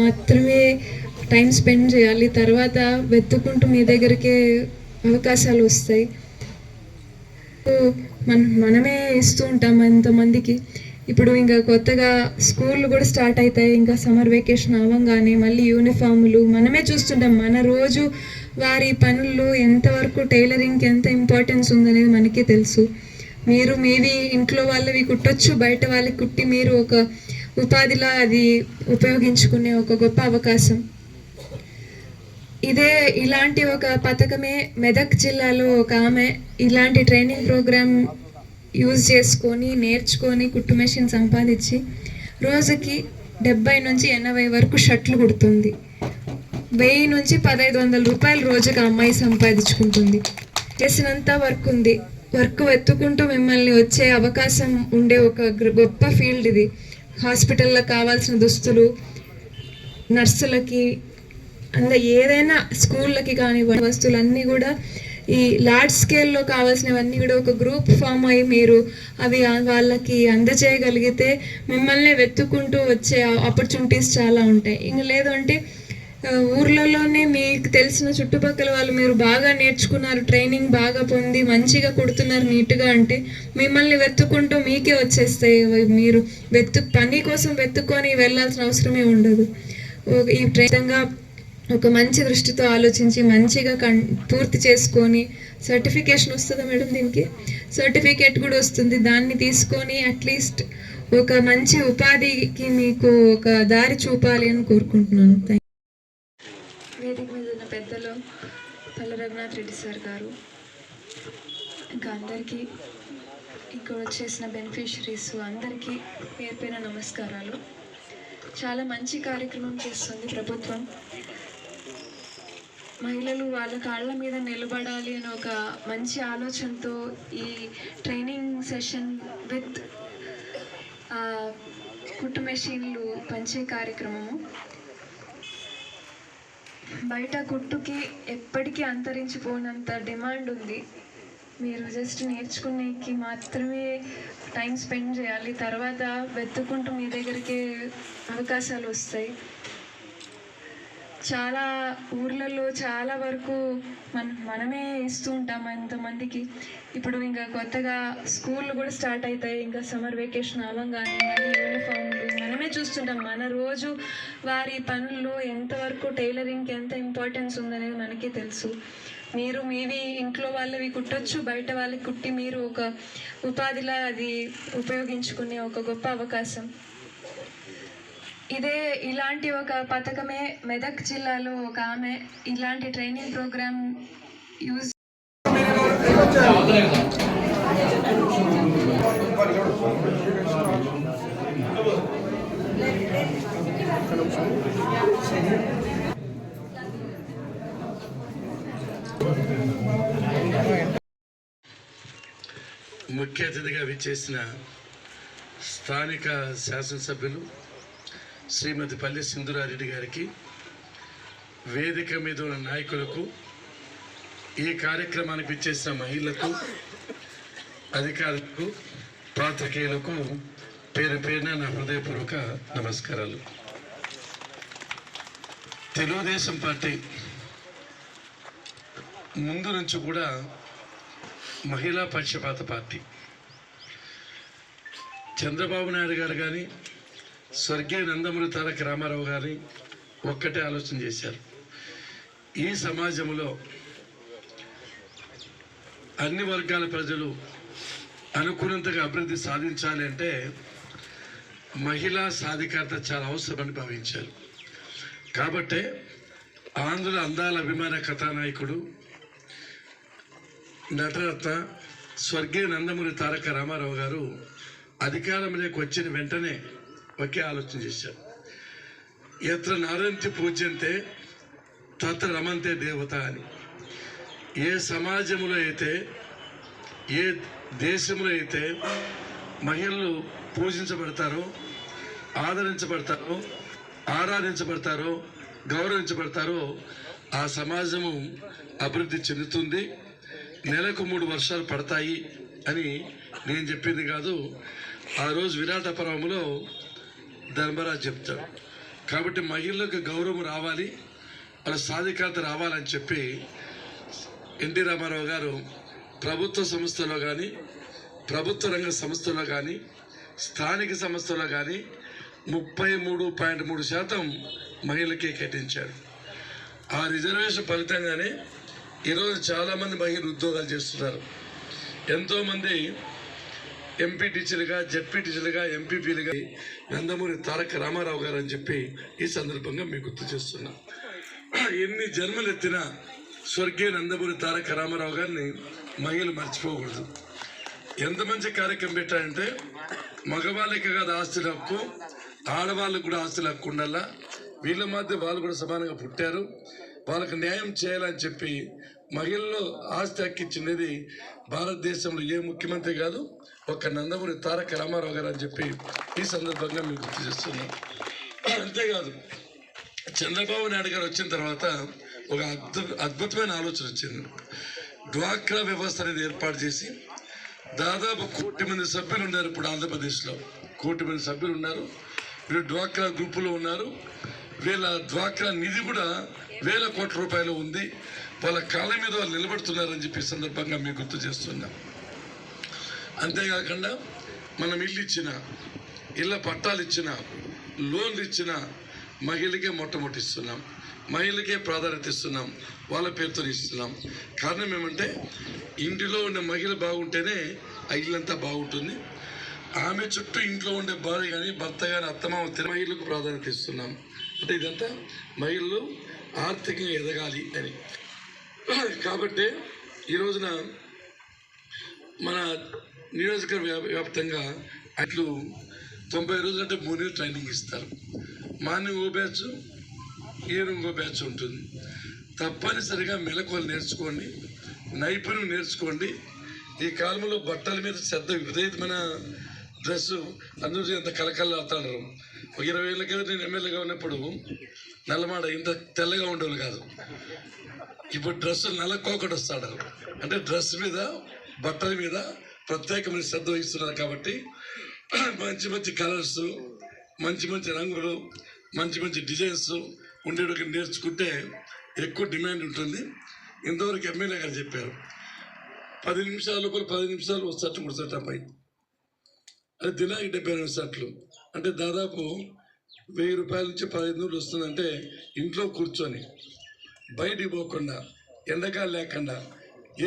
మాత్రమే time spend చేయాలి, తర్వాత వెతుక్కుంటూ మీ దగ్గరికే అవకాశాలు వస్తాయి. మనమే ఇస్తూ ఉంటాం ఎంతమందికి. ఇప్పుడు ఇంకా కొత్తగా స్కూళ్ళు కూడా స్టార్ట్ అవుతాయి, ఇంకా సమ్మర్ వెకేషన్ అవ్వగానే మళ్ళీ యూనిఫామ్లు మనమే చూస్తుంటాం. మన రోజు వారి పనుల్లో ఎంతవరకు టైలరింగ్కి ఎంత ఇంపార్టెన్స్ ఉందనేది మనకే తెలుసు. మీరు మీవి ఇంట్లో వాళ్ళవి కుట్టొచ్చు, బయట వాళ్ళకి కుట్టి మీరు ఒక ఉపాధిలా అది ఉపయోగించుకునే ఒక గొప్ప అవకాశం ఇదే. ఇలాంటి ఒక పథకమే మెదక్ జిల్లాలో ఒక ఆమె ఇలాంటి ట్రైనింగ్ ప్రోగ్రామ్ యూజ్ చేసుకొని నేర్చుకొని కుట్టు మెషిన్ సంపాదించి రోజుకి 70 నుంచి 80 వరకు షర్ట్లు కుడుతుంది. 1000 నుంచి 1500 రూపాయలు రోజుకి అమ్మాయి సంపాదించుకుంటుంది. చేసినంత వర్క్ ఉంది. వర్క్ వెతుక్కుంటూ మిమ్మల్ని వచ్చే అవకాశం ఉండే ఒక గొప్ప ఫీల్డ్ ఇది. హాస్పిటల్లో కావాల్సిన దుస్తులు, నర్సులకి ఏదైనా స్కూళ్ళకి కానివ్వండి వస్తువులన్నీ కూడా ఈ లార్జ్ స్కేల్లో కావాల్సినవన్నీ కూడా ఒక గ్రూప్ ఫామ్ అయ్యి మీరు అవి వాళ్ళకి అందజేయగలిగితే మిమ్మల్ని వెతుక్కుంటూ వచ్చే ఆపర్చునిటీస్ చాలా ఉంటాయి. ఇంక లేదంటే ఊర్లలోనే మీకు తెలిసిన చుట్టుపక్కల వాళ్ళు మీరు బాగా నేర్చుకున్నారు, ట్రైనింగ్ బాగా పొంది మంచిగా కుడుతున్నారు నీట్గా అంటే మిమ్మల్ని వెతుక్కుంటూ మీకే వచ్చేస్తాయి. మీరు పని కోసం వెతుక్కొని వెళ్ళాల్సిన అవసరమే ఉండదు. ఈ ట్రైనింగ్గా ఒక మంచి దృష్టితో ఆలోచించి మంచిగా పూర్తి చేసుకొని సర్టిఫికేషన్ వస్తుందా మేడం? దీనికి సర్టిఫికేట్ కూడా వస్తుంది. దాన్ని తీసుకొని అట్లీస్ట్ ఒక మంచి ఉపాధికి మీకు ఒక దారి చూపాలి అని కోరుకుంటున్నాను. వేదిక మీద ఉన్న పెద్దలు పల్ల రఘునాథ్ రెడ్డి సార్ గారు, ఇంకా అందరికీ ఇక్కడ వచ్చేసిన బెనిఫిషరీస్ అందరికీ పేరు పేరు నమస్కారాలు. చాలా మంచి కార్యక్రమం చేస్తుంది ప్రభుత్వం. మహిళలు వాళ్ళ కాళ్ళ మీద నిలబడాలి అని ఒక మంచి ఆలోచనతో ఈ ట్రైనింగ్ సెషన్ విత్ కుట్టు మెషిన్లు పంచే కార్యక్రమము. బయట కుట్టుకి ఎప్పటికీ అంతరించిపోనంత డిమాండ్ ఉంది. మీరు జస్ట్ నేర్చుకునేకి మాత్రమే టైం స్పెండ్ చేయాలి, తర్వాత వెతుక్కుంటూ మీ దగ్గరికి అవకాశాలు వస్తాయి. చాలా ఊర్లలో చాలా వరకు మనమే ఇస్తూ ఉంటాం ఎంతమందికి. ఇప్పుడు ఇంకా కొత్తగా స్కూళ్ళు కూడా స్టార్ట్ అవుతాయి, ఇంకా సమ్మర్ వెకేషన్ అవ్వగానే మళ్ళీ యూనిఫామ్లు మనమే చూస్తుంటాం. మన రోజు వారి పనుల్లో ఎంతవరకు టైలరింగ్కి ఎంత ఇంపార్టెన్స్ ఉందనేది మనకే తెలుసు. మీరు మీవి ఇంట్లో వాళ్ళవి కుట్టొచ్చు, బయట వాళ్ళకి కుట్టి మీరు ఒక ఉపాధిలా అది ఉపయోగించుకునే ఒక గొప్ప అవకాశం ఇదే. ఇలాంటి ఒక పథకమే మెదక్ జిల్లాలో ఒక ఆమె ఇలాంటి ట్రైనింగ్ ప్రోగ్రామ్ యూజ్ ముఖ్య అతిథిగా విచ్చేసిన స్థానిక శాసనసభ్యులు శ్రీమతి పల్లె సింధురారెడ్డి గారికి, వేదిక మీద ఉన్న నాయకులకు, ఈ కార్యక్రమానికి విచ్చేసిన మహిళలకు, అధికారులకు, పాత్రికేయులకు పేరు పేరున నా హృదయపూర్వక నమస్కారాలు. తెలుగుదేశం పార్టీ ముందు నుంచి కూడా మహిళా పక్షపాత పార్టీ. చంద్రబాబు నాయుడు గారు కానీ, స్వర్గీయ నందమూరి తారక రామారావు గారి ఒక్కటే ఆలోచన చేశారు. ఈ సమాజంలో అన్ని వర్గాల ప్రజలు అనుకున్నంతగా అభివృద్ధి సాధించాలి అంటే మహిళా సాధికారత చాలా అవసరమని భావించారు. కాబట్టే ఆంధ్రుల అందాల అభిమాన కథానాయకుడు, నటరత్న స్వర్గీయ నందమూరి తారక రామారావు గారు అధికారంలోకి వచ్చిన వెంటనే ఒకే ఆలోచన చేశారు. ఎత్ర నారంతి పూజ్యంతే తత్ర రమంతే దేవత అని. ఏ సమాజంలో అయితే, ఏ దేశంలో అయితే మహిళలు పూజించబడతారో, ఆదరించబడతారో, ఆరాధించబడతారో, గౌరవించబడతారో ఆ సమాజము అభివృద్ధి చెందుతుంది. నెలకు 3 వర్షాలు పడతాయి అని నేను చెప్పింది కాదు. ఆ రోజు విరాట పర్వంలో ధర్మరాజు చెప్తాడు. కాబట్టి మహిళలకు గౌరవం రావాలి, వాళ్ళ సాధికారత రావాలని చెప్పి ఎన్టీ రామారావు గారు ప్రభుత్వ సంస్థలో కానీ, ప్రభుత్వ రంగ సంస్థలో కానీ, స్థానిక సంస్థలో కానీ 33.3% మహిళలకే కేటాయించాడు. ఆ రిజర్వేషన్ ఫలితంగానే ఈరోజు చాలామంది మహిళలు ఉద్యోగాలు చేస్తున్నారు. ఎంతోమంది ఎంపీ టీచర్లుగా, జెడ్పీ టీచర్లుగా, ఎంపీపీలుగా నందమూరి తారక రామారావు గారు అని చెప్పి ఈ సందర్భంగా మీకు గుర్తు చేస్తున్నా. ఎన్ని జన్మలు ఎత్తినా స్వర్గీయ నందమూరి తారక రామారావు గారిని మహిళలు మర్చిపోకూడదు. ఎంత మంచి కార్యక్రమం పెట్టారంటే, మగవాళ్ళకి కాదు ఆస్తుల హక్కు, ఆడవాళ్ళకు కూడా ఆస్తుల హక్కు ఉండాలా. వీళ్ళ మధ్య వాళ్ళు కూడా సమానంగా పుట్టారు, వాళ్ళకు న్యాయం చేయాలని చెప్పి మహిళల్లో ఆస్తి హక్కు ఇచ్చినది భారతదేశంలో ఏ ముఖ్యమంత్రి కాదు, ఒక నందమూరి తారక రామారావు గారు అని చెప్పి ఈ సందర్భంగా మీకు గుర్తు చేస్తున్నాం. అంతేకాదు, చంద్రబాబు నాయుడు గారు వచ్చిన తర్వాత ఒక అద్భుతమైన ఆలోచన వచ్చింది. డ్వాక్రా వ్యవస్థ అనేది ఏర్పాటు చేసి దాదాపు 1 కోటి మంది సభ్యులు ఉన్నారు. ఇప్పుడు ఆంధ్రప్రదేశ్లో 1 కోటి మంది సభ్యులు ఉన్నారు. వీళ్ళు డ్వాక్రా గ్రూపులో ఉన్నారు. వీళ్ళ డ్వాక్రా నిధి కూడా వేల కోట్ల రూపాయలు ఉంది. వాళ్ళ కాళ్ళ మీద వాళ్ళు నిలబడుతున్నారని చెప్పి సందర్భంగా మీకు గుర్తు చేస్తున్నాం. అంతేకాకుండా మనం ఇల్లు ఇచ్చిన, ఇళ్ళ పట్టాలు ఇచ్చిన, లోన్లు ఇచ్చిన మహిళలకే మొట్టమొదటి ఇస్తున్నాం, మహిళలకే ప్రాధాన్యత ఇస్తున్నాం, వాళ్ళ పేరుతో ఇస్తున్నాం. కారణం ఏమంటే ఇంటిలో ఉండే మహిళ బాగుంటేనే ఆ ఇల్లంతా బాగుంటుంది. ఆమె చుట్టూ ఇంట్లో ఉండే భార్య కానీ, భర్త కానీ, అత్తమామ మహిళలకు ప్రాధాన్యత ఇస్తున్నాం. అంటే ఇదంతా మహిళలు ఆర్థికంగా ఎదగాలి అని. కాబట్టి ఈ రోజున మన నియోజకవర్గ వ్యాప్తంగా అట్లు 90 రోజులు అంటే 3 నెలలు ట్రైనింగ్ ఇస్తారు. మార్నింగ్ ఓ బ్యాచ్, ఈవినింగ్ ఓ బ్యాచ్ ఉంటుంది. తప్పనిసరిగా మెలకువలు నేర్చుకోండి, నైపుణ్యం నేర్చుకోండి. ఈ కాలంలో బట్టల మీద శ్రద్ధ, విపరీతమైన డ్రెస్సు అందరూ ఎంత కలకల్లాడుతాడు. ఒక 20 ఏళ్ళ కింద నేను ఎమ్మెల్యేగా ఉన్నప్పుడు నల్లమాడ ఇంత తెల్లగా ఉండేవాళ్ళు కాదు. ఇప్పుడు డ్రెస్సులు నల్లకోకటి వస్తాడు. అంటే డ్రెస్ మీద, బట్టల మీద ప్రత్యేకమైన శ్రద్ధ వహిస్తున్నారు. కాబట్టి మంచి మంచి కలర్స్, మంచి మంచి రంగులు, మంచి మంచి డిజైన్స్ ఉండేటికి నేర్చుకుంటే ఎక్కువ డిమాండ్ ఉంటుంది. ఇంతవరకు ఎమ్మెల్యే గారు చెప్పారు 10 నిమిషాల లోపల 10 నిమిషాలు వస్తట్టు కుడతాడు అమ్మాయి. అది దినానికి 70 షర్ట్లు అంటే దాదాపు 1000 రూపాయల నుంచి 1500 వస్తుందంటే ఇంట్లో కూర్చొని బయటికి పోకుండా ఎండకాలు లేకుండా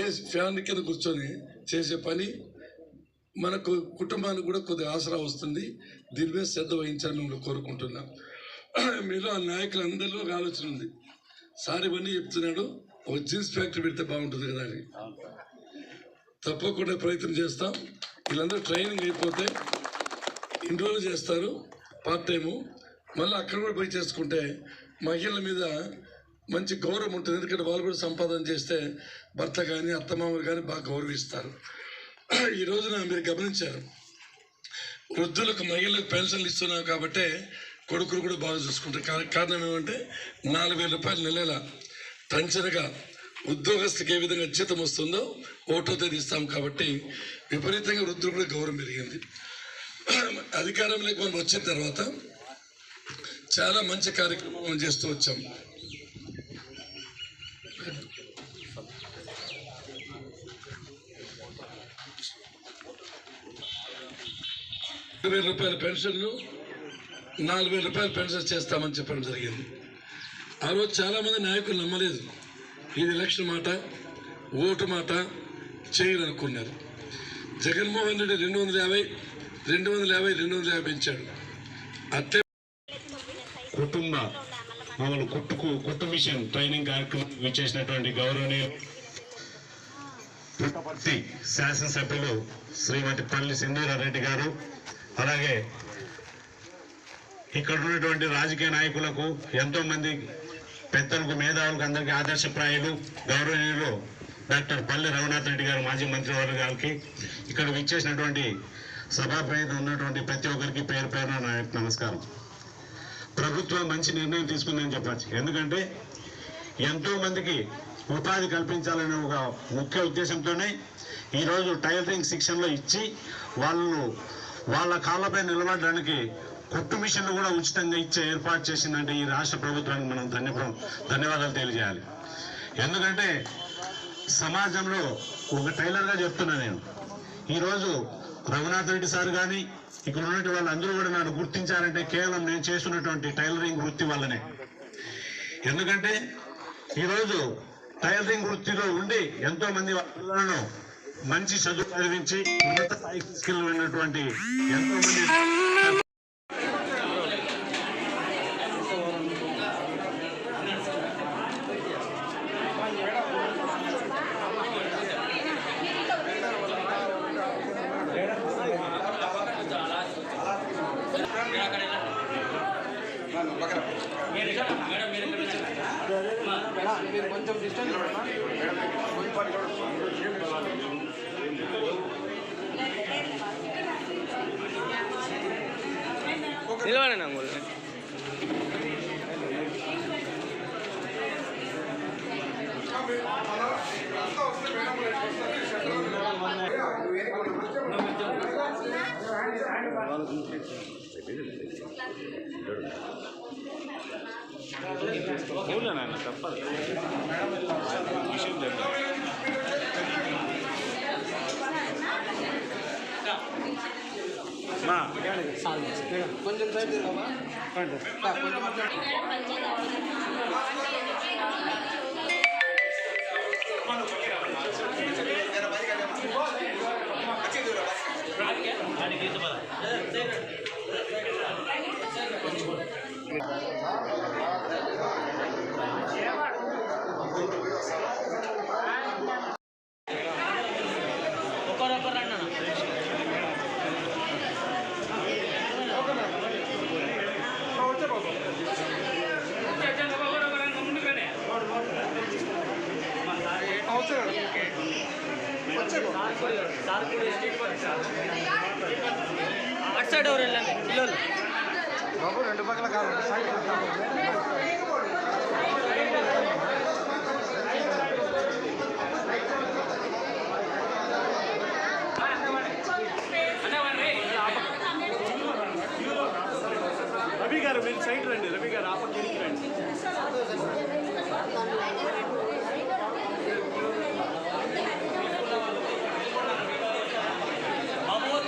ఏ ఫ్యాన్ కింద కూర్చొని చేసే పని మనకు కుటుంబానికి కూడా కొద్దిగా ఆసరా వస్తుంది. దీని మీద శ్రద్ధ వహించాలని మేము కోరుకుంటున్నాం. మీలో ఆ నాయకులందరిలో ఒక ఆలోచన ఉంది. సార్ ఇవన్నీ చెప్తున్నాడు, ఒక జీన్స్ ఫ్యాక్టరీ పెడితే బాగుంటుంది కదా అని. తప్పకుండా ప్రయత్నం చేస్తాం. వీళ్ళందరూ ట్రైనింగ్ అయిపోతే ఇన్ని రోజులు చేస్తారు పార్ట్ టైము, మళ్ళీ అక్కడ కూడా పోయి చేసుకుంటే మహిళల మీద మంచి గౌరవం ఉంటుంది. ఎందుకంటే వాళ్ళు కూడా సంపాదన చేస్తే భర్త కానీ అత్తమామలు కానీ బాగా గౌరవిస్తారు. ఈ రోజున మీరు గమనించారు, వృద్ధులకు మహిళలకు పెన్షన్లు ఇస్తున్నాం కాబట్టి కొడుకులు కూడా బాగా చూసుకుంటారు. కారణం ఏమంటే 4,000 రూపాయలు నెలల టంచనగా ఉద్యోగస్తులకు ఏ విధంగా జీతం వస్తుందో 1వ తేదీ ఇస్తాం కాబట్టి విపరీతంగా వృద్ధులు కూడా గౌరవం పెరిగింది. అధికారంలోకి మనం వచ్చిన తర్వాత చాలా మంచి కార్యక్రమం చేస్తూ వచ్చాం. రూపాయల పెన్షన్లు 4,000 రూపాయల పెన్షన్ చేస్తామని చెప్పడం జరిగింది. ఆ రోజు చాలామంది నాయకులు నమ్మలేదు. ఇది ఎలక్షన్ మాట, ఓటు మాట చేయాలనుకున్నారు. జగన్మోహన్ రెడ్డి 250 పెంచాడు. అట్లే కుటుంబ మామూలు కుట్టు మిషన్ ట్రైనింగ్ కార్యక్రమం విచ్చేసినటువంటి గౌరవనీయ పుట్టపర్తి శాసనసభ్యులు శ్రీమతి పల్లి సింధూరారెడ్డి గారు, అలాగే ఇక్కడ ఉన్నటువంటి రాజకీయ నాయకులకు, ఎంతో మంది పెద్దలకు, మేధావులకు, అందరికీ ఆదర్శప్రాయులు గౌరవనీయులు డాక్టర్ పల్లి రఘునాథ్ రెడ్డి గారు, మాజీ మంత్రివర్గానికి, ఇక్కడ విచ్చేసినటువంటి సభపై ఉన్నటువంటి ప్రతి ఒక్కరికి పేరు పేరున నా యొక్క నమస్కారం. ప్రభుత్వం మంచి నిర్ణయం తీసుకుందని చెప్పచ్చు. ఎందుకంటే ఎంతో మందికి ఉపాధి కల్పించాలనే ఒక ముఖ్య ఉద్దేశంతోనే ఈరోజు టైలరింగ్ శిక్షణలో ఇచ్చి వాళ్ళ కాళ్ళపై నిలబడడానికి కుట్టు మిషన్లు కూడా ఉచితంగా ఇచ్చే ఏర్పాటు చేసిందంటే ఈ రాష్ట్ర ప్రభుత్వానికి మనం ధన్యవాదాలు తెలియజేయాలి. ఎందుకంటే సమాజంలో ఒక టైలర్గా చెప్తున్నా నేను, ఈరోజు రఘునాథ్ రెడ్డి సార్ కానీ ఇక్కడ ఉన్నటువంటి వాళ్ళందరూ కూడా నన్ను గుర్తించారంటే కేవలం నేను చేస్తున్నటువంటి టైలరింగ్ వృత్తి వల్లనే. ఎందుకంటే ఈరోజు టైలరింగ్ వృత్తిలో ఉండి ఎంతో మంది పిల్లలను మంచి చదువు చదివించి ఉన్నత స్థాయికి తీసుకెళ్ళినటువంటి ఎంతో మంది కొంచెం డిస్టెన్స్ నిలబడనా తప్పదు. కొంచెం సైడ్ అటు సైడ్ ఎవరు వెళ్ళండి పిల్లలు బాబు, 2 పక్కల కావాలి. రవి గారు మీరు సైడ్ రండి. రవి గారు ఆ పక్క రండి.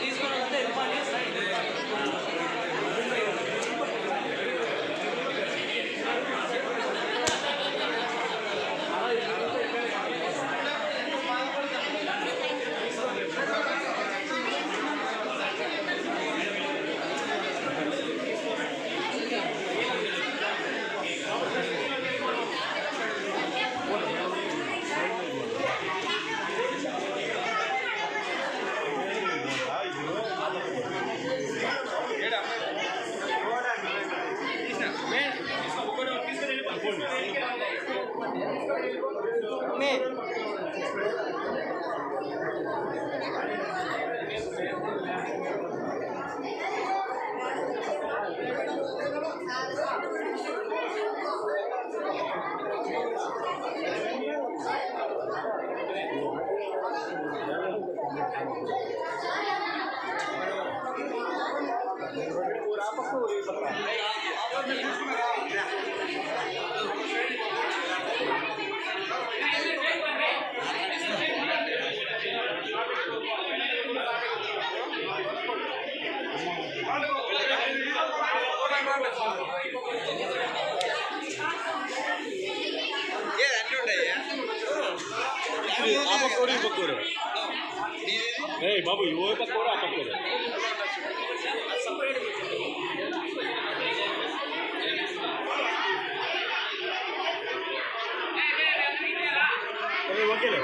తీసుకుని బాబు ఇవో పక్కూరు ఆ పక్కూరు ఓకేలే